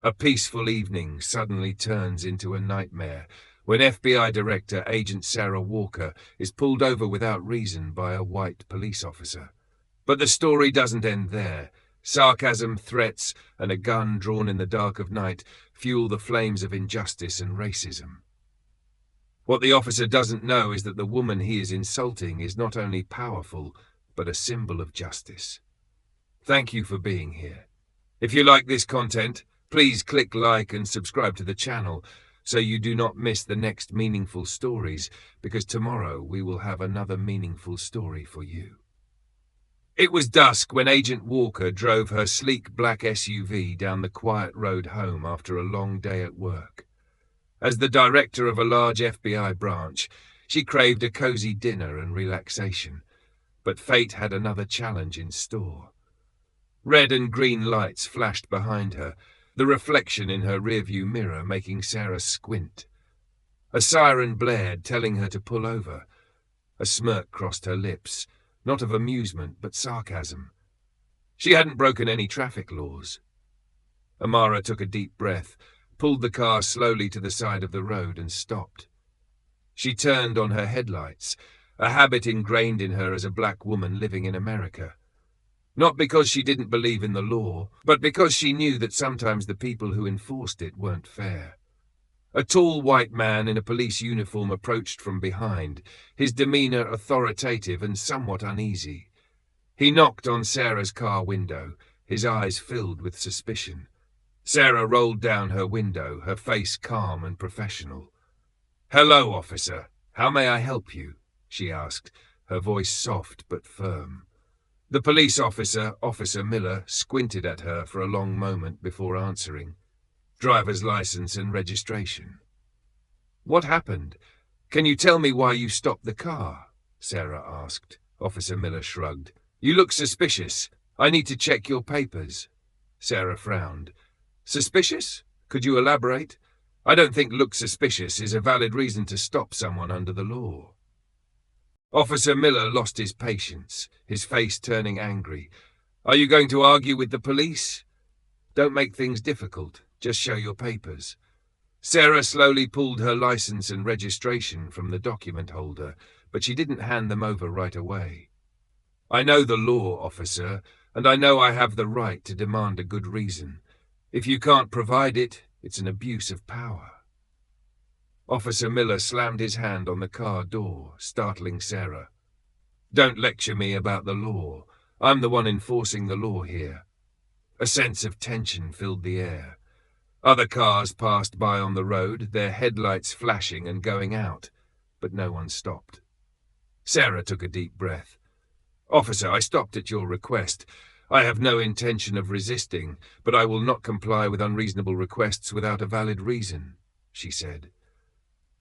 A peaceful evening suddenly turns into a nightmare when FBI Director Agent Sarah Walker is pulled over without reason by a white police officer. But the story doesn't end there. Sarcasm, threats, and a gun drawn in the dark of night fuel the flames of injustice and racism. What the officer doesn't know is that the woman he is insulting is not only powerful, but a symbol of justice. Thank you for being here. If you like this content, please click like and subscribe to the channel so you do not miss the next meaningful stories, because tomorrow we will have another meaningful story for you. It was dusk when Agent Walker drove her sleek black SUV down the quiet road home after a long day at work. As the director of a large FBI branch, she craved a cozy dinner and relaxation, but fate had another challenge in store. Red and green lights flashed behind her, the reflection in her rearview mirror making Sarah squint. A siren blared, telling her to pull over. A smirk crossed her lips, not of amusement but sarcasm. She hadn't broken any traffic laws. Amara took a deep breath, pulled the car slowly to the side of the road and stopped. She turned on her headlights, a habit ingrained in her as a black woman living in America. Not because she didn't believe in the law, but because she knew that sometimes the people who enforced it weren't fair. A tall white man in a police uniform approached from behind, his demeanor authoritative and somewhat uneasy. He knocked on Sarah's car window, his eyes filled with suspicion. Sarah rolled down her window, her face calm and professional. "Hello, officer. How may I help you?" she asked, her voice soft but firm. The police officer, Officer Miller, squinted at her for a long moment before answering. "Driver's license and registration." "What happened? Can you tell me why you stopped the car?" Sarah asked. Officer Miller shrugged. "You look suspicious. I need to check your papers." Sarah frowned. "Suspicious? Could you elaborate? I don't think look suspicious is a valid reason to stop someone under the law." Officer Miller lost his patience, his face turning angry. "Are you going to argue with the police? Don't make things difficult. Just show your papers." Sarah slowly pulled her license and registration from the document holder, but she didn't hand them over right away. "I know the law, officer, and I know I have the right to demand a good reason. If you can't provide it, it's an abuse of power." Officer Miller slammed his hand on the car door, startling Sarah. "Don't lecture me about the law. I'm the one enforcing the law here." A sense of tension filled the air. Other cars passed by on the road, their headlights flashing and going out, but no one stopped. Sarah took a deep breath. "Officer, I stopped at your request. I have no intention of resisting, but I will not comply with unreasonable requests without a valid reason," she said.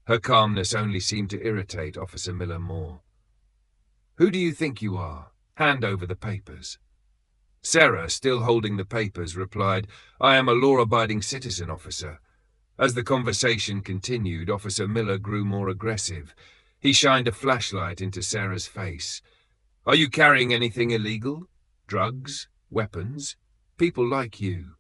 Her calmness only seemed to irritate Officer Miller more. "Who do you think you are? Hand over the papers." Sarah, still holding the papers, replied, "I am a law-abiding citizen, officer." As the conversation continued, Officer Miller grew more aggressive. He shined a flashlight into Sarah's face. "Are you carrying anything illegal? Drugs? Weapons? People like you?"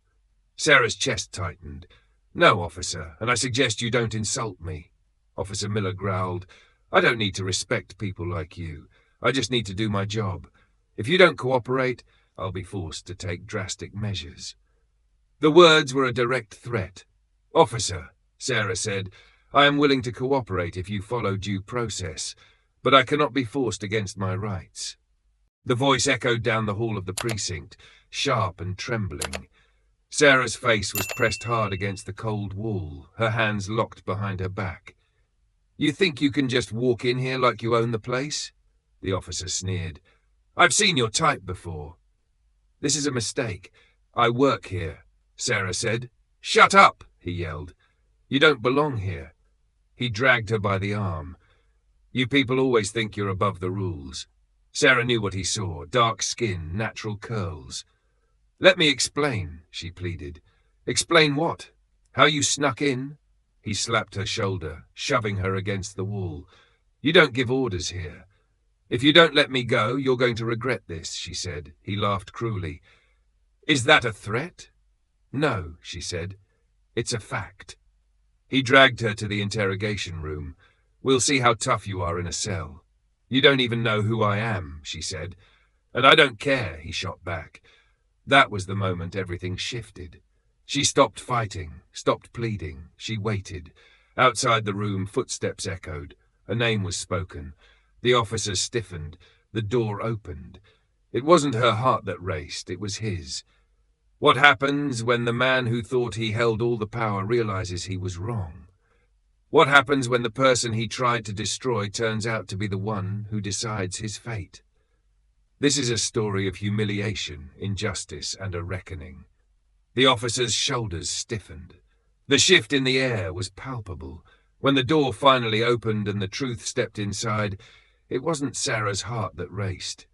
Sarah's chest tightened. "No, officer, and I suggest you don't insult me." Officer Miller growled, "I don't need to respect people like you. I just need to do my job. If you don't cooperate, I'll be forced to take drastic measures." The words were a direct threat. "Officer," Sarah said, "I am willing to cooperate if you follow due process, but I cannot be forced against my rights." The voice echoed down the hall of the precinct, sharp and trembling. Sarah's face was pressed hard against the cold wall, her hands locked behind her back. "You think you can just walk in here like you own the place?" The officer sneered. "I've seen your type before." "This is a mistake. I work here," Sarah said. "Shut up," he yelled. "You don't belong here." He dragged her by the arm. "You people always think you're above the rules." Sarah knew what he saw, dark skin, natural curls. "Let me explain," she pleaded. "Explain what? How you snuck in?" He slapped her shoulder, shoving her against the wall. "You don't give orders here." "If you don't let me go, you're going to regret this," she said. He laughed cruelly. "Is that a threat?" "No," she said. It's a fact. He dragged her to the interrogation room. We'll see how tough you are in a cell. You don't even know who I am, she said. And I don't care, he shot back. That was the moment everything shifted. She stopped fighting, stopped pleading. She waited. Outside the room, footsteps echoed. A name was spoken. The officer stiffened. The door opened. It wasn't her heart that raced, it was his. What happens when the man who thought he held all the power realizes he was wrong? What happens when the person he tried to destroy turns out to be the one who decides his fate? This is a story of humiliation, injustice, and a reckoning. The officer's shoulders stiffened. The shift in the air was palpable. When the door finally opened and the truth stepped inside, it wasn't Sarah's heart that raced.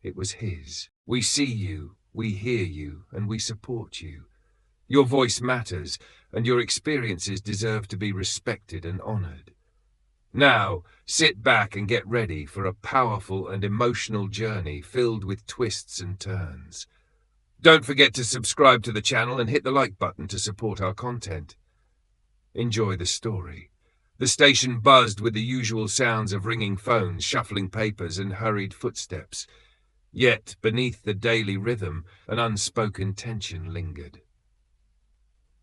It was his. We see you, we hear you, and we support you. Your voice matters, and your experiences deserve to be respected and honored. Now, sit back and get ready for a powerful and emotional journey filled with twists and turns. Don't forget to subscribe to the channel and hit the like button to support our content. Enjoy the story. The station buzzed with the usual sounds of ringing phones, shuffling papers, and hurried footsteps. Yet, beneath the daily rhythm, an unspoken tension lingered.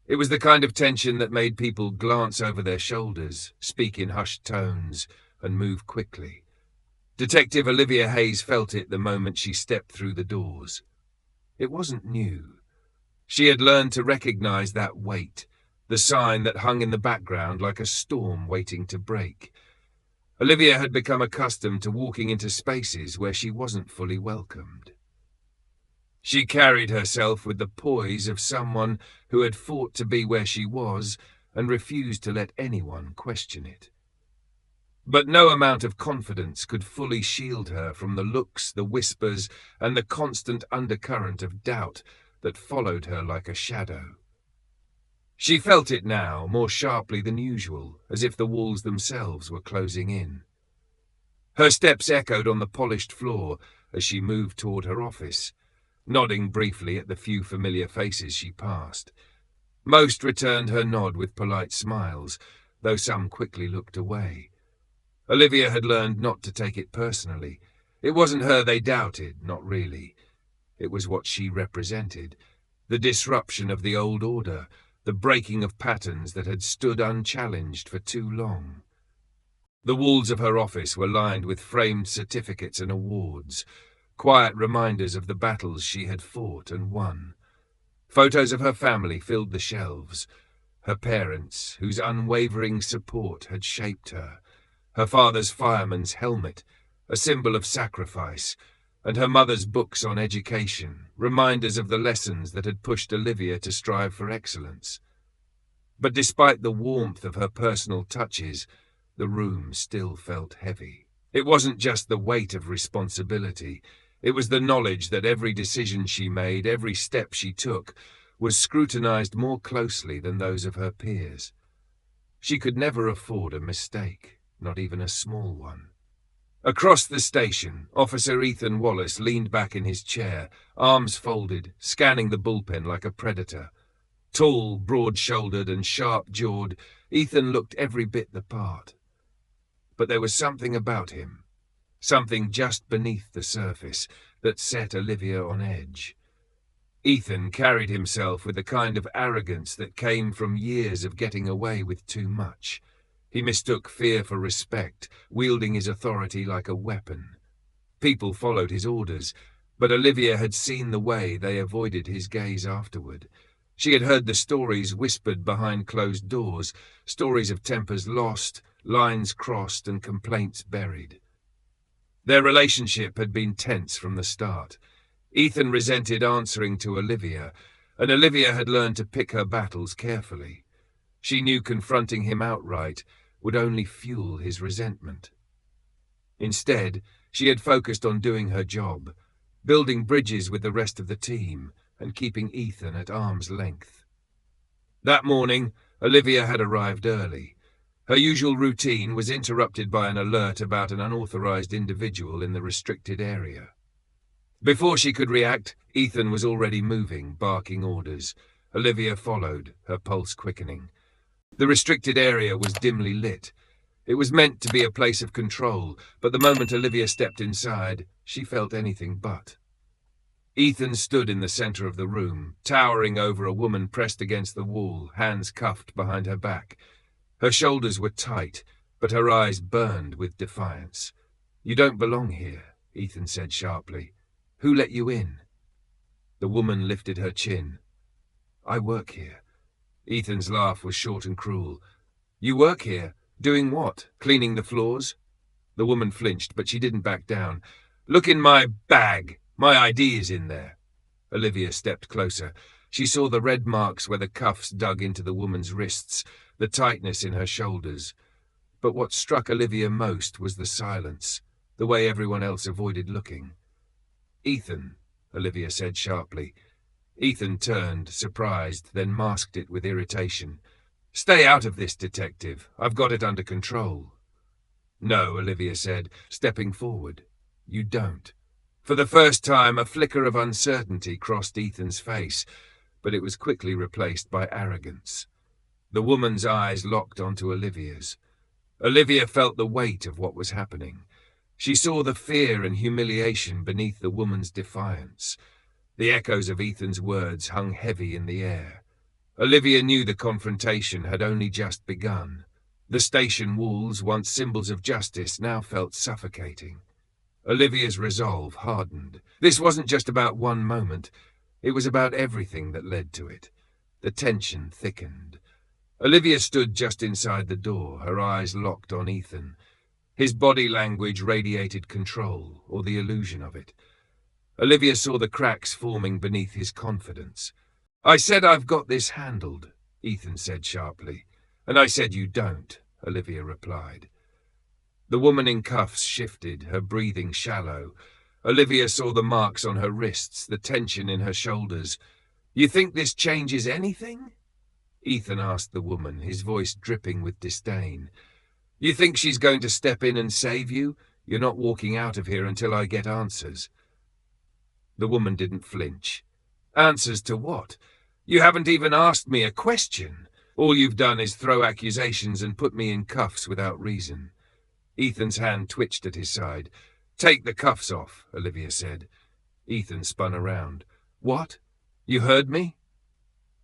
It was the kind of tension that made people glance over their shoulders, speak in hushed tones, and move quickly. Detective Olivia Hayes felt it the moment she stepped through the doors. It wasn't new. She had learned to recognize that weight, the sign that hung in the background like a storm waiting to break. Olivia had become accustomed to walking into spaces where she wasn't fully welcomed. She carried herself with the poise of someone who had fought to be where she was and refused to let anyone question it. But no amount of confidence could fully shield her from the looks, the whispers, and the constant undercurrent of doubt that followed her like a shadow. She felt it now, more sharply than usual, as if the walls themselves were closing in. Her steps echoed on the polished floor as she moved toward her office, nodding briefly at the few familiar faces she passed. Most returned her nod with polite smiles, though some quickly looked away. Olivia had learned not to take it personally. It wasn't her they doubted, not really. It was what she represented, the disruption of the old order, the breaking of patterns that had stood unchallenged for too long. The walls of her office were lined with framed certificates and awards, quiet reminders of the battles she had fought and won. Photos of her family filled the shelves, her parents, whose unwavering support had shaped her, her father's fireman's helmet, a symbol of sacrifice, and her mother's books on education, reminders of the lessons that had pushed Olivia to strive for excellence. But despite the warmth of her personal touches, the room still felt heavy. It wasn't just the weight of responsibility. It was the knowledge that every decision she made, every step she took, was scrutinized more closely than those of her peers. She could never afford a mistake, not even a small one. Across the station, Officer Ethan Wallace leaned back in his chair, arms folded, scanning the bullpen like a predator. Tall, broad-shouldered, and sharp-jawed, Ethan looked every bit the part. But there was something about him, something just beneath the surface, that set Olivia on edge. Ethan carried himself with the kind of arrogance that came from years of getting away with too much. He mistook fear for respect, wielding his authority like a weapon. People followed his orders, but Olivia had seen the way they avoided his gaze afterward. She had heard the stories whispered behind closed doors, stories of tempers lost, lines crossed, and complaints buried. Their relationship had been tense from the start. Ethan resented answering to Olivia, and Olivia had learned to pick her battles carefully. She knew confronting him outright would only fuel his resentment. Instead, she had focused on doing her job, building bridges with the rest of the team, and keeping Ethan at arm's length. That morning, Olivia had arrived early. Her usual routine was interrupted by an alert about an unauthorized individual in the restricted area. Before she could react, Ethan was already moving, barking orders. Olivia followed, her pulse quickening. The restricted area was dimly lit. It was meant to be a place of control, but the moment Olivia stepped inside, she felt anything but. Ethan stood in the center of the room, towering over a woman pressed against the wall, hands cuffed behind her back. Her shoulders were tight, but her eyes burned with defiance. "You don't belong here," Ethan said sharply. "Who let you in?" The woman lifted her chin. "I work here." Ethan's laugh was short and cruel. "You work here? Doing what? Cleaning the floors?" The woman flinched, but she didn't back down. "Look in my bag. My ID is in there." Olivia stepped closer. She saw the red marks where the cuffs dug into the woman's wrists, the tightness in her shoulders. But what struck Olivia most was the silence, the way everyone else avoided looking. "Ethan," Olivia said sharply. Ethan turned, surprised, then masked it with irritation. "Stay out of this, detective. I've got it under control." "No," Olivia said, stepping forward. "You don't." For the first time, a flicker of uncertainty crossed Ethan's face, but it was quickly replaced by arrogance. The woman's eyes locked onto Olivia's. Olivia felt the weight of what was happening. She saw the fear and humiliation beneath the woman's defiance. The echoes of Ethan's words hung heavy in the air. Olivia knew the confrontation had only just begun. The station walls, once symbols of justice, now felt suffocating. Olivia's resolve hardened. This wasn't just about one moment. It was about everything that led to it. The tension thickened. Olivia stood just inside the door, her eyes locked on Ethan. His body language radiated control, or the illusion of it. Olivia saw the cracks forming beneath his confidence. "I said I've got this handled," Ethan said sharply. "And I said you don't," Olivia replied. The woman in cuffs shifted, her breathing shallow. Olivia saw the marks on her wrists, the tension in her shoulders. "You think this changes anything?" Ethan asked the woman, his voice dripping with disdain. "You think she's going to step in and save you? You're not walking out of here until I get answers." The woman didn't flinch. "Answers to what? You haven't even asked me a question. All you've done is throw accusations and put me in cuffs without reason." Ethan's hand twitched at his side. "Take the cuffs off," Olivia said. Ethan spun around. "What? You heard me?"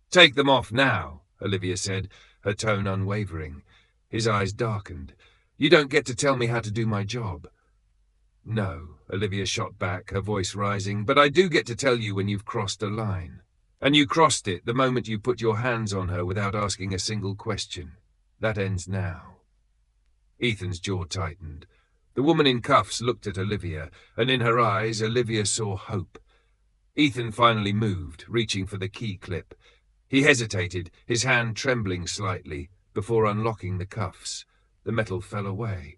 "Take them off now," Olivia said, her tone unwavering. His eyes darkened. "You don't get to tell me how to do my job." "No," Olivia shot back, her voice rising, "but I do get to tell you when you've crossed a line. And you crossed it the moment you put your hands on her without asking a single question. That ends now." Ethan's jaw tightened. The woman in cuffs looked at Olivia, and in her eyes Olivia saw hope. Ethan finally moved, reaching for the key clip. He hesitated, his hand trembling slightly, before unlocking the cuffs. The metal fell away.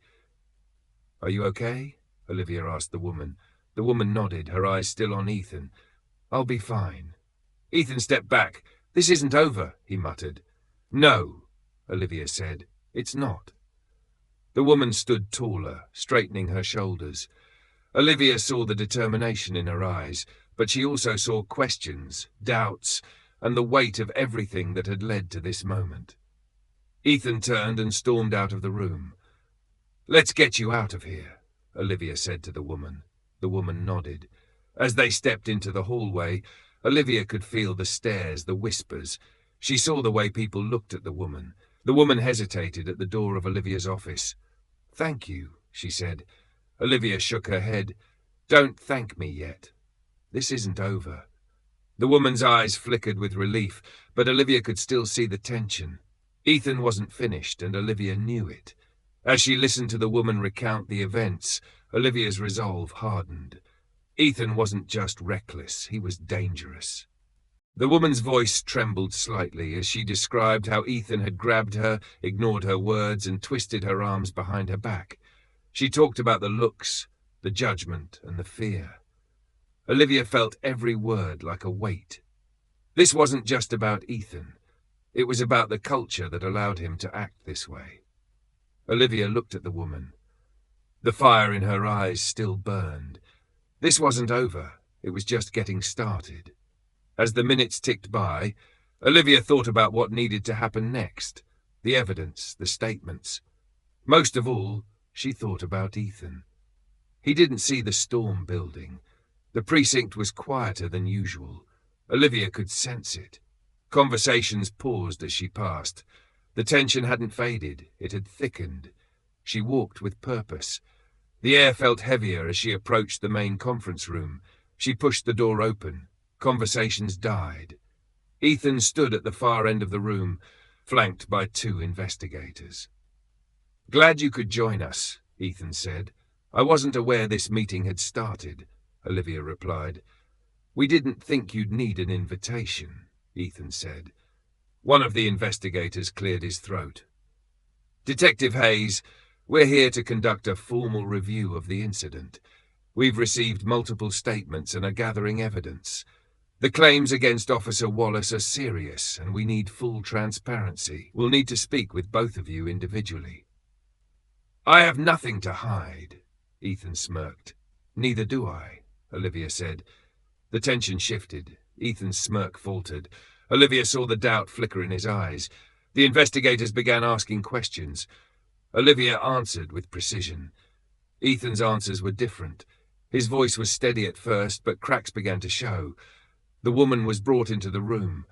"Are you okay?" Olivia asked the woman. The woman nodded, her eyes still on Ethan. "I'll be fine." Ethan stepped back. "This isn't over," he muttered. "No," Olivia said. "It's not." The woman stood taller, straightening her shoulders. Olivia saw the determination in her eyes, but she also saw questions, doubts, and the weight of everything that had led to this moment. Ethan turned and stormed out of the room. "Let's get you out of here," Olivia said to the woman. The woman nodded. As they stepped into the hallway, Olivia could feel the stares, the whispers. She saw the way people looked at the woman. The woman hesitated at the door of Olivia's office. "Thank you," she said. Olivia shook her head. "Don't thank me yet. This isn't over." The woman's eyes flickered with relief, but Olivia could still see the tension. Ethan wasn't finished, and Olivia knew it. As she listened to the woman recount the events, Olivia's resolve hardened. Ethan wasn't just reckless, he was dangerous. The woman's voice trembled slightly as she described how Ethan had grabbed her, ignored her words, and twisted her arms behind her back. She talked about the looks, the judgment, and the fear. Olivia felt every word like a weight. This wasn't just about Ethan. It was about the culture that allowed him to act this way. Olivia looked at the woman. The fire in her eyes still burned. This wasn't over. It was just getting started. As the minutes ticked by, Olivia thought about what needed to happen next. The evidence, the statements. Most of all, she thought about Ethan. He didn't see the storm building. The precinct was quieter than usual. Olivia could sense it. Conversations paused as she passed. The tension hadn't faded, it had thickened. She walked with purpose. The air felt heavier as she approached the main conference room. She pushed the door open. Conversations died. Ethan stood at the far end of the room, flanked by 2 investigators. "Glad you could join us," Ethan said. "I wasn't aware this meeting had started," Olivia replied. "We didn't think you'd need an invitation," Ethan said. One of the investigators cleared his throat. "Detective Hayes, we're here to conduct a formal review of the incident. We've received multiple statements and are gathering evidence. The claims against Officer Wallace are serious, and we need full transparency. We'll need to speak with both of you individually." "I have nothing to hide," Ethan smirked. "Neither do I," Olivia said. The tension shifted. Ethan's smirk faltered. Olivia saw the doubt flicker in his eyes. The investigators began asking questions. Olivia answered with precision. Ethan's answers were different. His voice was steady at first, but cracks began to show. The woman was brought into the room.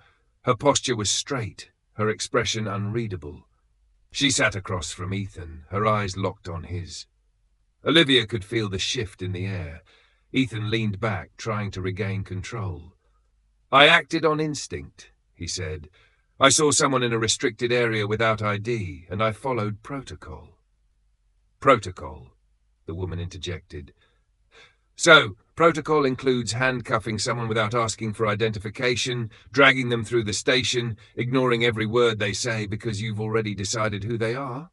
Her posture was straight, her expression unreadable. She sat across from Ethan, her eyes locked on his. Olivia could feel the shift in the air. Ethan leaned back, trying to regain control. "I acted on instinct," he said. "I saw someone in a restricted area without ID, and I followed protocol." "Protocol," the woman interjected. "So, protocol includes handcuffing someone without asking for identification, dragging them through the station, ignoring every word they say because you've already decided who they are?"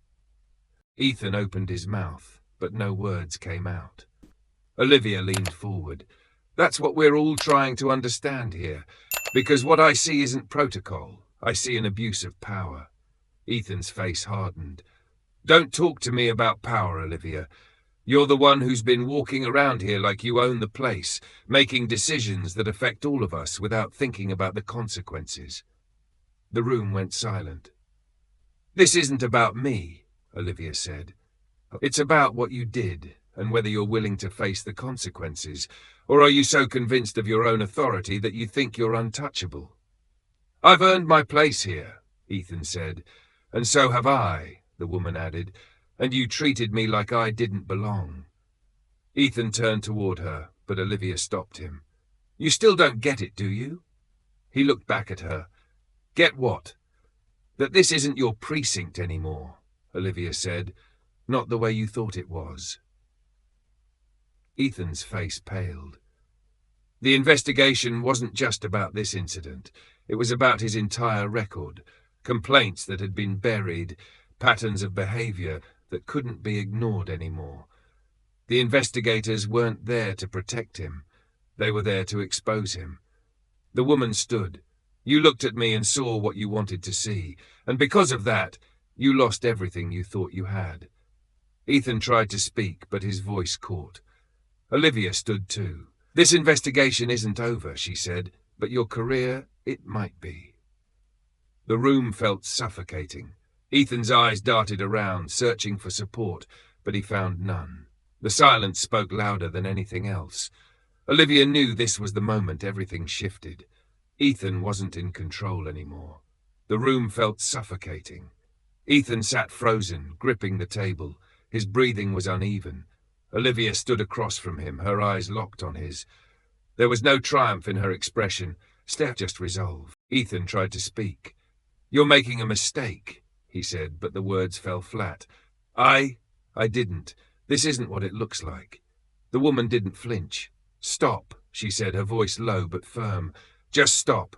Ethan opened his mouth, but no words came out. Olivia leaned forward. "That's what we're all trying to understand here, because what I see isn't protocol. I see an abuse of power." Ethan's face hardened. "Don't talk to me about power, Olivia. You're the one who's been walking around here like you own the place, making decisions that affect all of us without thinking about the consequences." The room went silent. "This isn't about me," Olivia said. "It's about what you did, and whether you're willing to face the consequences, or are you so convinced of your own authority that you think you're untouchable?" "I've earned my place here," Ethan said. "And so have I," the woman added. "And you treated me like I didn't belong." Ethan turned toward her, but Olivia stopped him. "You still don't get it, do you?" He looked back at her. "Get what?" "That this isn't your precinct anymore," Olivia said. "Not the way you thought it was." Ethan's face paled. The investigation wasn't just about this incident. It was about his entire record, complaints that had been buried, patterns of behavior that couldn't be ignored anymore. The investigators weren't there to protect him. They were there to expose him. The woman stood. "You looked at me and saw what you wanted to see, and because of that, you lost everything you thought you had." Ethan tried to speak, but his voice caught. Olivia stood too. "This investigation isn't over," she said, "but your career, it might be." The room felt suffocating. Ethan's eyes darted around, searching for support, but he found none. The silence spoke louder than anything else. Olivia knew this was the moment everything shifted. Ethan wasn't in control anymore. The room felt suffocating. Ethan sat frozen, gripping the table. His breathing was uneven. Olivia stood across from him, her eyes locked on his. There was no triumph in her expression, just resolve. Ethan tried to speak. "You're making a mistake," he said, but the words fell flat. I didn't. This isn't what it looks like." The woman didn't flinch. "Stop," she said, her voice low but firm. "Just stop.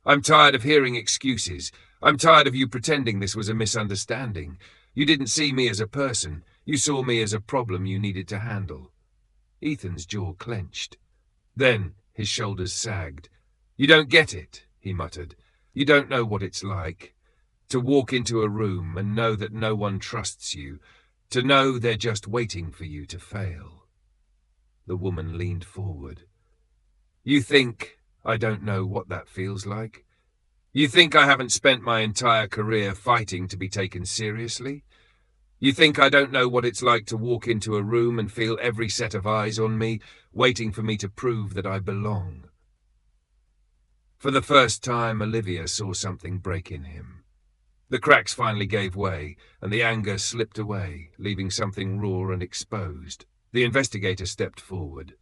I'm tired of hearing excuses. I'm tired of you pretending this was a misunderstanding. You didn't see me as a person. You saw me as a problem you needed to handle." Ethan's jaw clenched. Then his shoulders sagged. "You don't get it," he muttered. "You don't know what it's like. To walk into a room and know that no one trusts you. To know they're just waiting for you to fail." The woman leaned forward. "You think I don't know what that feels like?" You think I haven't spent my entire career fighting to be taken seriously? You think I don't know what it's like to walk into a room and feel every set of eyes on me, waiting for me to prove that I belong? For the first time, Olivia saw something break in him. The cracks finally gave way, and the anger slipped away, leaving something raw and exposed. The investigator stepped forward.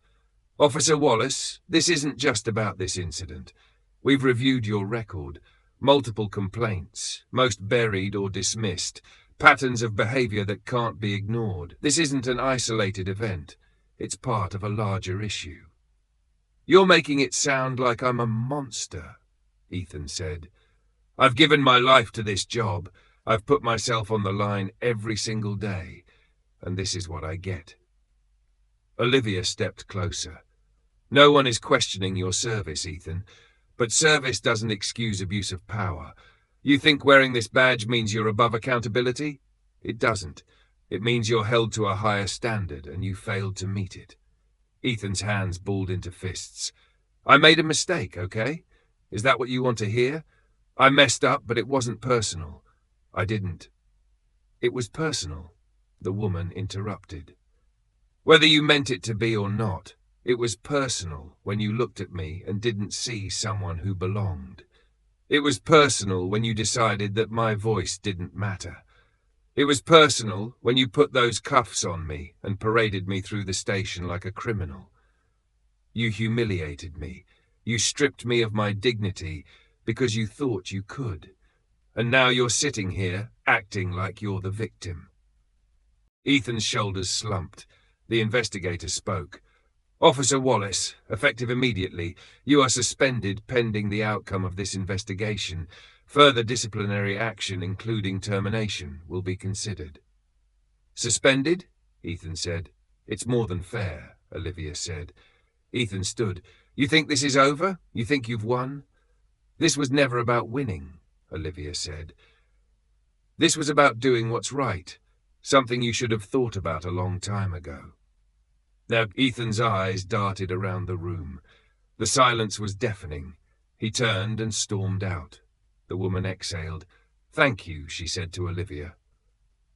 Officer Wallace, this isn't just about this incident. We've reviewed your record. Multiple complaints, most buried or dismissed, patterns of behavior that can't be ignored. This isn't an isolated event. It's part of a larger issue. You're making it sound like I'm a monster, Ethan said. I've given my life to this job. I've put myself on the line every single day, and this is what I get. Olivia stepped closer. No one is questioning your service, Ethan, but service doesn't excuse abuse of power. You think wearing this badge means you're above accountability? It doesn't. It means you're held to a higher standard, and you failed to meet it. Ethan's hands balled into fists. I made a mistake, okay? Is that what you want to hear? I messed up, but it wasn't personal. I didn't. It was personal, the woman interrupted. Whether you meant it to be or not, it was personal when you looked at me and didn't see someone who belonged. It was personal when you decided that my voice didn't matter. It was personal when you put those cuffs on me and paraded me through the station like a criminal. You humiliated me. You stripped me of my dignity because you thought you could. And now you're sitting here, acting like you're the victim. Ethan's shoulders slumped. The investigator spoke. Officer Wallace, effective immediately, you are suspended pending the outcome of this investigation. Further disciplinary action, including termination, will be considered. Suspended? Ethan said. It's more than fair, Olivia said. Ethan stood. You think this is over? You think you've won? This was never about winning, Olivia said. This was about doing what's right, something you should have thought about a long time ago. Now Ethan's eyes darted around the room. The silence was deafening. He turned and stormed out. The woman exhaled. Thank you, she said to Olivia.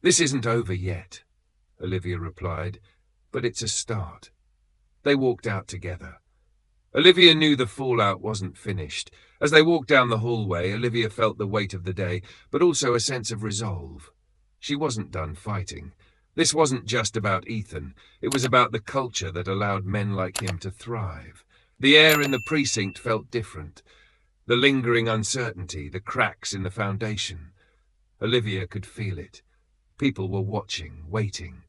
This isn't over yet, Olivia replied, but it's a start. They walked out together. Olivia knew the fallout wasn't finished. As they walked down the hallway, Olivia felt the weight of the day, but also a sense of resolve. She wasn't done fighting. This wasn't just about Ethan. It was about the culture that allowed men like him to thrive. The air in the precinct felt different. The lingering uncertainty, the cracks in the foundation. Olivia could feel it. People were watching, waiting.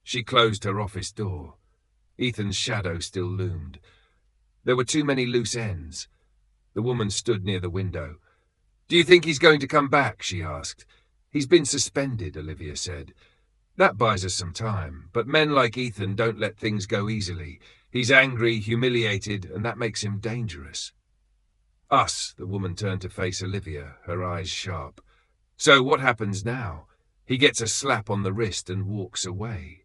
She closed her office door. Ethan's shadow still loomed. There were too many loose ends. The woman stood near the window. Do you think he's going to come back? She asked. He's been suspended, Olivia said. That buys us some time, but men like Ethan don't let things go easily. He's angry, humiliated, and that makes him dangerous. Us, the woman turned to face Olivia, her eyes sharp. So what happens now? He gets a slap on the wrist and walks away.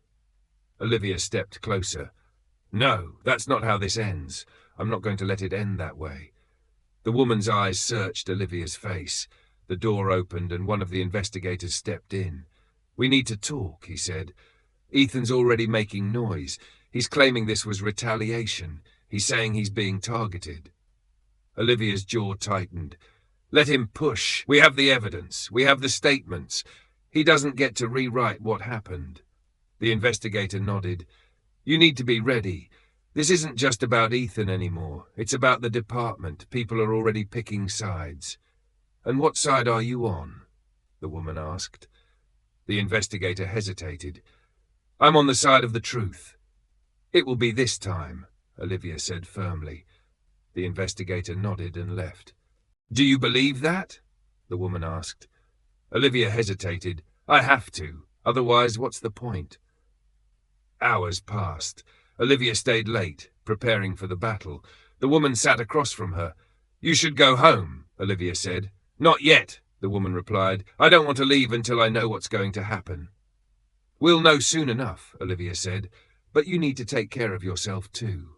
Olivia stepped closer. No, that's not how this ends. I'm not going to let it end that way. The woman's eyes searched Olivia's face. The door opened and one of the investigators stepped in. We need to talk, he said. Ethan's already making noise. He's claiming this was retaliation. He's saying he's being targeted. Olivia's jaw tightened. Let him push. We have the evidence. We have the statements. He doesn't get to rewrite what happened. The investigator nodded. You need to be ready. This isn't just about Ethan anymore. It's about the department. People are already picking sides. And what side are you on? The woman asked. The investigator hesitated. I'm on the side of the truth. It will be this time, Olivia said firmly. The investigator nodded and left. Do you believe that? The woman asked. Olivia hesitated. I have to. Otherwise, what's the point? Hours passed. Olivia stayed late, preparing for the battle. The woman sat across from her. You should go home, Olivia said. Not yet, the woman replied. I don't want to leave until I know what's going to happen. We'll know soon enough, Olivia said, but you need to take care of yourself too.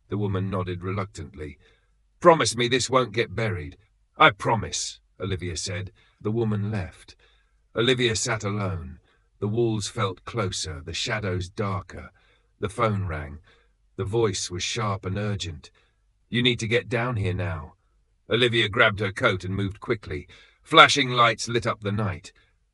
The woman nodded reluctantly. Promise me this won't get buried. I promise, Olivia said. The woman left. Olivia sat alone. The walls felt closer, the shadows darker. The phone rang. The voice was sharp and urgent. You need to get down here now. Olivia grabbed her coat and moved quickly. Flashing lights lit up the night.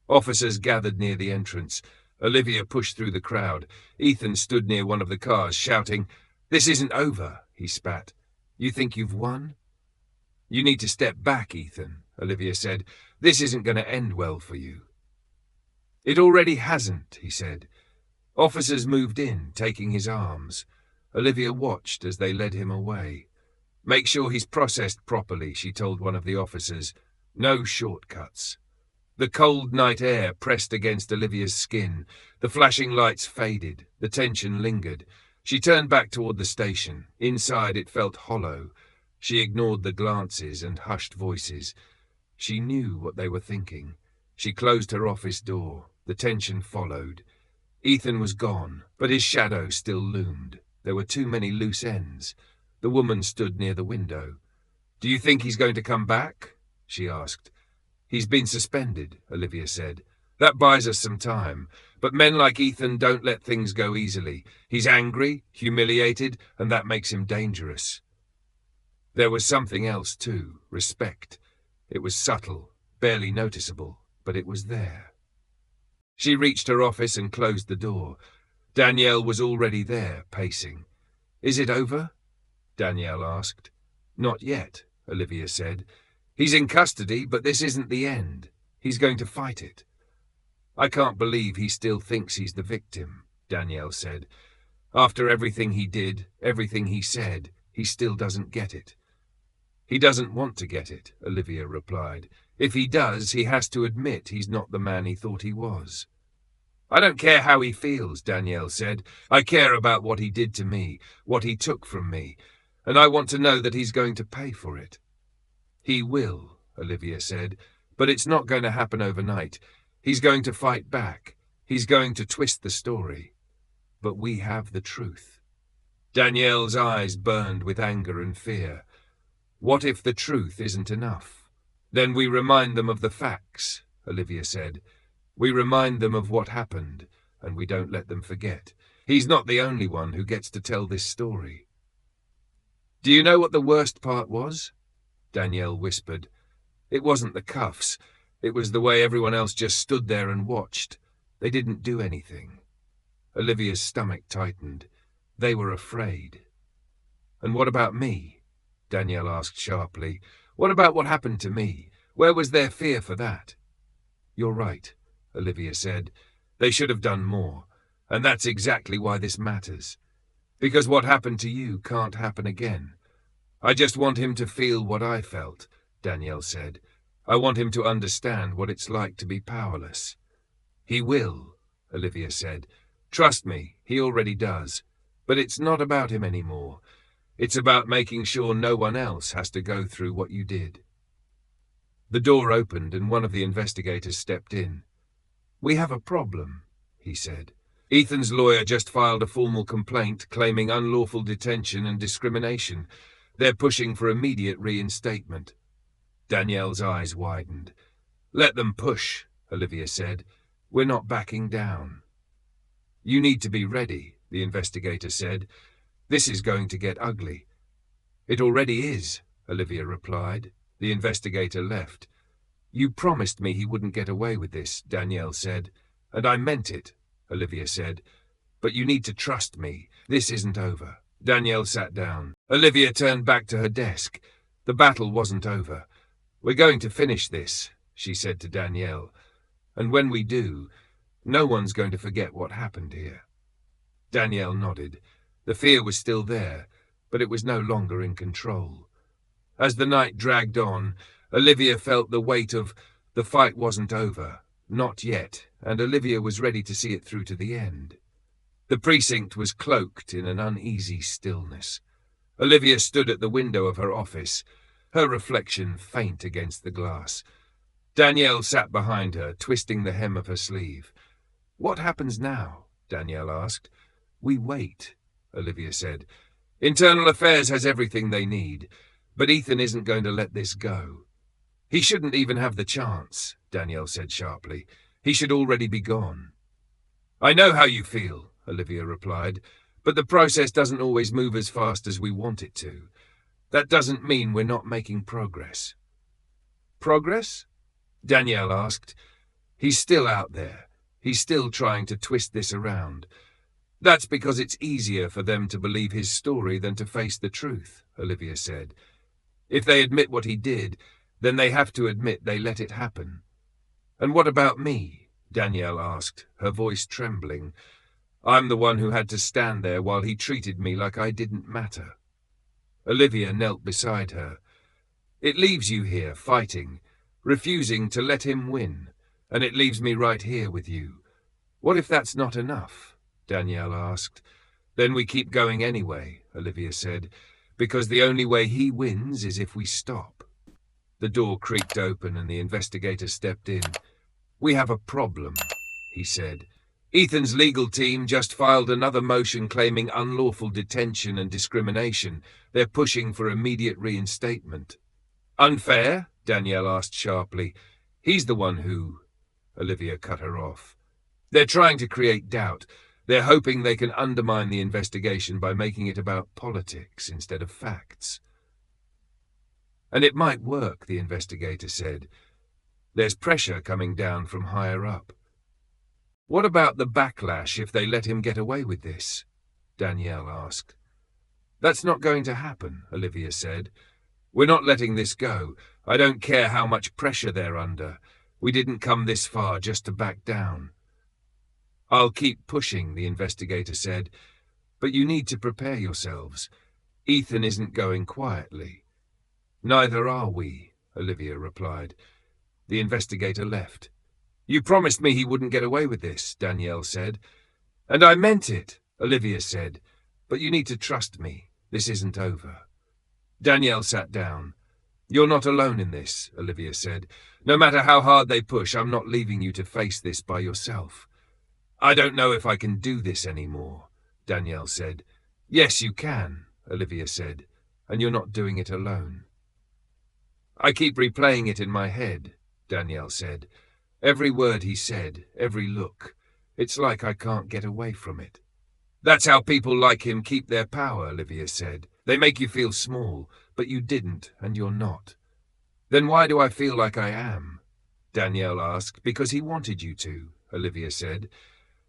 Officers gathered near the entrance. Olivia pushed through the crowd. Ethan stood near one of the cars, shouting, "This isn't over," he spat. "You think you've won?" "You need to step back, Ethan," Olivia said. "This isn't going to end well for you." "It already hasn't," he said. Officers moved in, taking his arms. Olivia watched as they led him away. "Make sure he's processed properly," she told one of the officers. "No shortcuts." The cold night air pressed against Olivia's skin. The flashing lights faded. The tension lingered. She turned back toward the station. Inside it felt hollow. She ignored the glances and hushed voices. She knew what they were thinking. She closed her office door. The tension followed. Ethan was gone, but his shadow still loomed. There were too many loose ends. The woman stood near the window. "Do you think he's going to come back?" she asked. "He's been suspended," Olivia said. "That buys us some time. But men like Ethan don't let things go easily. He's angry, humiliated, and that makes him dangerous." There was something else too, respect. It was subtle, barely noticeable, but it was there. She reached her office and closed the door. Danielle was already there, pacing. "Is it over?" Danielle asked. "Not yet," Olivia said. "He's in custody, but this isn't the end. He's going to fight it." "I can't believe he still thinks he's the victim," Danielle said. "After everything he did, everything he said, he still doesn't get it." "He doesn't want to get it," Olivia replied. "If he does, he has to admit he's not the man he thought he was." "I don't care how he feels," Danielle said. "I care about what he did to me, what he took from me, and I want to know that he's going to pay for it." "He will," Olivia said, "but it's not going to happen overnight. He's going to fight back. He's going to twist the story. But we have the truth." Danielle's eyes burned with anger and fear. "What if the truth isn't enough?" "Then we remind them of the facts," Olivia said. "We remind them of what happened, and we don't let them forget. He's not the only one who gets to tell this story." "Do you know what the worst part was?" Danielle whispered. "It wasn't the cuffs. It was the way everyone else just stood there and watched. They didn't do anything." Olivia's stomach tightened. They were afraid. "And what about me?" Danielle asked sharply. "What about what happened to me? Where was their fear for that?" "You're right," Olivia said. "They should have done more. And that's exactly why this matters. Because what happened to you can't happen again. I just want him to feel what I felt," Danielle said. "I want him to understand what it's like to be powerless." "He will," Olivia said. "Trust me, he already does. But it's not about him anymore. It's about making sure no one else has to go through what you did." The door opened and one of the investigators stepped in. "We have a problem," he said. "Ethan's lawyer just filed a formal complaint claiming unlawful detention and discrimination. They're pushing for immediate reinstatement." Danielle's eyes widened. "Let them push," Olivia said. "We're not backing down." "You need to be ready," the investigator said. "This is going to get ugly." "It already is," Olivia replied. The investigator left. "You promised me he wouldn't get away with this," Danielle said. "And I meant it," Olivia said. "But you need to trust me. This isn't over." Danielle sat down. Olivia turned back to her desk. The battle wasn't over. "We're going to finish this," she said to Danielle. "And when we do, no one's going to forget what happened here." Danielle nodded. The fear was still there, but it was no longer in control. As the night dragged on, Olivia felt the weight of the fight wasn't over, not yet, and Olivia was ready to see it through to the end. The precinct was cloaked in an uneasy stillness. Olivia stood at the window of her office, her reflection faint against the glass. Danielle sat behind her, twisting the hem of her sleeve. "What happens now?" Danielle asked. "We wait," Olivia said. "Internal Affairs has everything they need, but Ethan isn't going to let this go. He shouldn't even have the chance, Danielle said sharply. He should already be gone. I know how you feel, Olivia replied, but the process doesn't always move as fast as we want it to. That doesn't mean we're not making progress. Progress? Danielle asked. He's still out there. He's still trying to twist this around. That's because it's easier for them to believe his story than to face the truth, Olivia said. If they admit what he did, then they have to admit they let it happen. And what about me? Danielle asked, her voice trembling. I'm the one who had to stand there while he treated me like I didn't matter. Olivia knelt beside her. It leaves you here, fighting, refusing to let him win, and it leaves me right here with you. What if that's not enough? Danielle asked. Then we keep going anyway, Olivia said, because the only way he wins is if we stop. The door creaked open and the investigator stepped in. We have a problem, he said. Ethan's legal team just filed another motion claiming unlawful detention and discrimination. They're pushing for immediate reinstatement. Unfair? Danielle asked sharply. He's the one who... Olivia cut her off. They're trying to create doubt. They're hoping they can undermine the investigation by making it about politics instead of facts. And it might work, the investigator said. There's pressure coming down from higher up. What about the backlash if they let him get away with this? Danielle asked. That's not going to happen, Olivia said. We're not letting this go. I don't care how much pressure they're under. We didn't come this far just to back down. I'll keep pushing, the investigator said, but you need to prepare yourselves. Ethan isn't going quietly. Neither are we, Olivia replied. The investigator left. You promised me he wouldn't get away with this, Danielle said. And I meant it, Olivia said. But you need to trust me. This isn't over. Danielle sat down. You're not alone in this, Olivia said. No matter how hard they push, I'm not leaving you to face this by yourself. I don't know if I can do this anymore, Danielle said. Yes, you can, Olivia said, and you're not doing it alone. I keep replaying it in my head, Danielle said. Every word he said, every look. It's like I can't get away from it. That's how people like him keep their power, Olivia said. They make you feel small, but you didn't, and you're not. Then why do I feel like I am? Danielle asked. Because he wanted you to, Olivia said.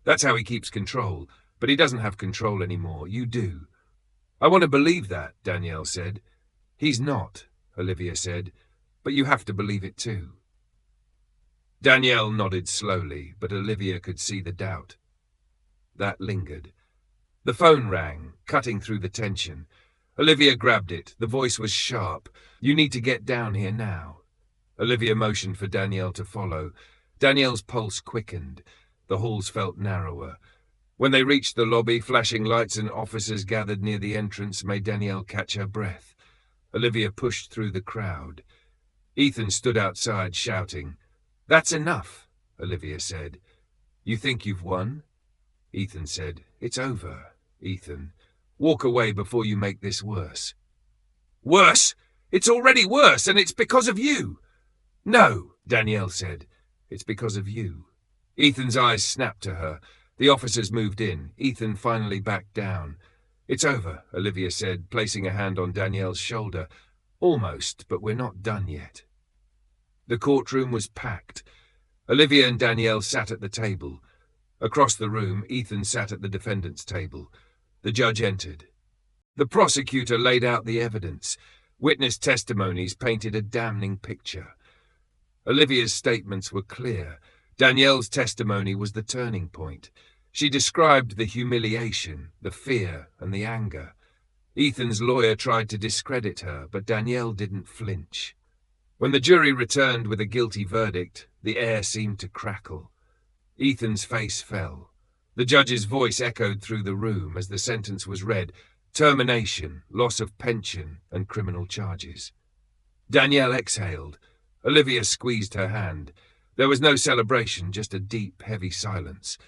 That's how he keeps control, but he doesn't have control anymore. You do. I want to believe that, Danielle said. He's not, Olivia said, but you have to believe it too. Danielle nodded slowly, but Olivia could see the doubt. That lingered. The phone rang, cutting through the tension. Olivia grabbed it. The voice was sharp. You need to get down here now. Olivia motioned for Danielle to follow. Danielle's pulse quickened. The halls felt narrower. When they reached the lobby, flashing lights and officers gathered near the entrance made Danielle catch her breath. Olivia pushed through the crowd. Ethan stood outside, shouting. That's enough, Olivia said. You think you've won? Ethan said. It's over, Ethan. Walk away before you make this worse. Worse? It's already worse, and it's because of you. No, Danielle said. It's because of you. Ethan's eyes snapped to her. The officers moved in. Ethan finally backed down. It's over, Olivia said, placing a hand on Danielle's shoulder. Almost, but we're not done yet. The courtroom was packed. Olivia and Danielle sat at the table. Across the room, Ethan sat at the defendant's table. The judge entered. The prosecutor laid out the evidence. Witness testimonies painted a damning picture. Olivia's statements were clear. Danielle's testimony was the turning point. She described the humiliation, the fear, and the anger. Ethan's lawyer tried to discredit her, but Danielle didn't flinch. When the jury returned with a guilty verdict, the air seemed to crackle. Ethan's face fell. The judge's voice echoed through the room as the sentence was read: termination, loss of pension, and criminal charges. Danielle exhaled. Olivia squeezed her hand. There was no celebration, just a deep, heavy silence.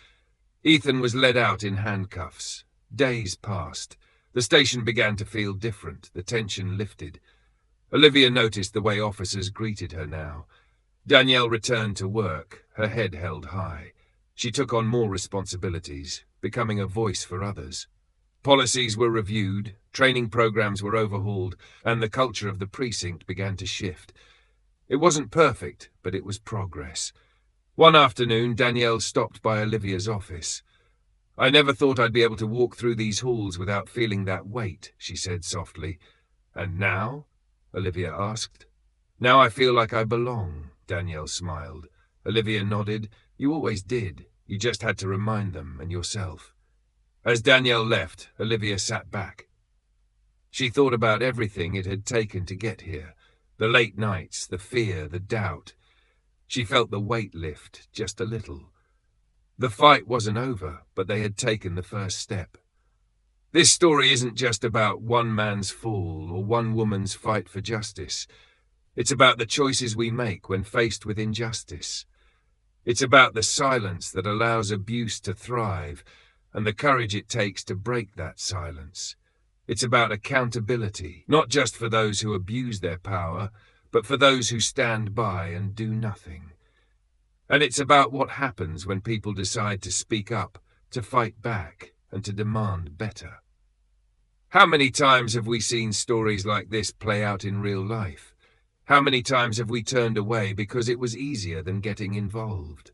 Ethan was led out in handcuffs. Days passed. The station began to feel different. The tension lifted. Olivia noticed the way officers greeted her now. Danielle returned to work, her head held high. She took on more responsibilities, becoming a voice for others. Policies were reviewed, training programs were overhauled, and the culture of the precinct began to shift. It wasn't perfect, but it was progress. One afternoon, Danielle stopped by Olivia's office. "I never thought I'd be able to walk through these halls without feeling that weight," she said softly. "And now?" Olivia asked. "Now I feel like I belong," Danielle smiled. Olivia nodded. "You always did. You just had to remind them and yourself." As Danielle left, Olivia sat back. She thought about everything it had taken to get here. The late nights, the fear, the doubt. She felt the weight lift just a little. The fight wasn't over, but they had taken the first step. This story isn't just about one man's fall or one woman's fight for justice. It's about the choices we make when faced with injustice. It's about the silence that allows abuse to thrive and the courage it takes to break that silence. It's about accountability, not just for those who abuse their power, but for those who stand by and do nothing. And it's about what happens when people decide to speak up, to fight back, and to demand better. How many times have we seen stories like this play out in real life? How many times have we turned away because it was easier than getting involved?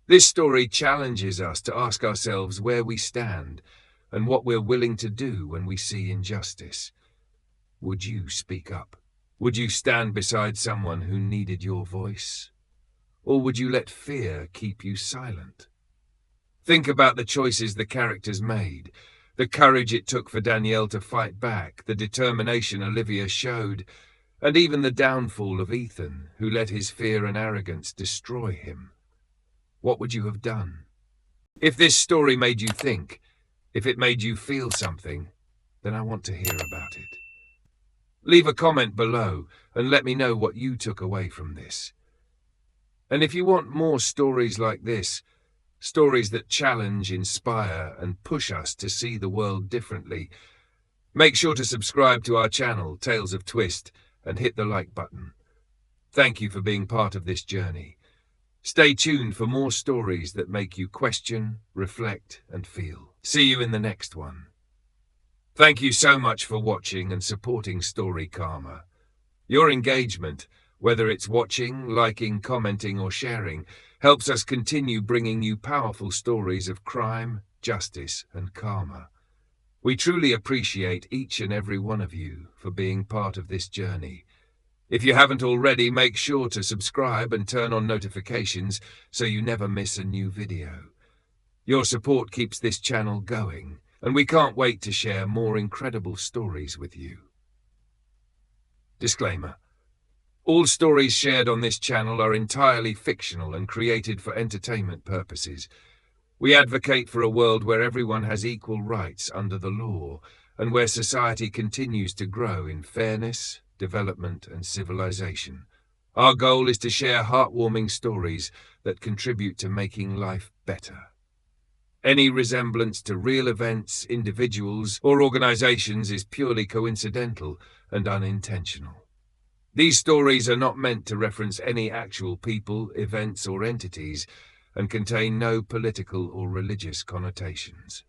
This story challenges us to ask ourselves where we stand and what we're willing to do when we see injustice. Would you speak up? Would you stand beside someone who needed your voice? Or would you let fear keep you silent? Think about the choices the characters made, the courage it took for Danielle to fight back, the determination Olivia showed, and even the downfall of Ethan, who let his fear and arrogance destroy him. What would you have done? If this story made you think, if it made you feel something, then I want to hear about it. Leave a comment below and let me know what you took away from this. And if you want more stories like this, stories that challenge, inspire, and push us to see the world differently, make sure to subscribe to our channel, Tales of Twist, and hit the like button. Thank you for being part of this journey. Stay tuned for more stories that make you question, reflect, and feel. See you in the next one. Thank you so much for watching and supporting Story Karma. Your engagement, whether it's watching, liking, commenting, or sharing, helps us continue bringing you powerful stories of crime, justice, and karma. We truly appreciate each and every one of you for being part of this journey. If you haven't already, make sure to subscribe and turn on notifications so you never miss a new video. Your support keeps this channel going, and we can't wait to share more incredible stories with you. Disclaimer: all stories shared on this channel are entirely fictional and created for entertainment purposes. We advocate for a world where everyone has equal rights under the law, and where society continues to grow in fairness, development, and civilization. Our goal is to share heartwarming stories that contribute to making life better. Any resemblance to real events, individuals, or organizations is purely coincidental and unintentional. These stories are not meant to reference any actual people, events, or entities, and contain no political or religious connotations.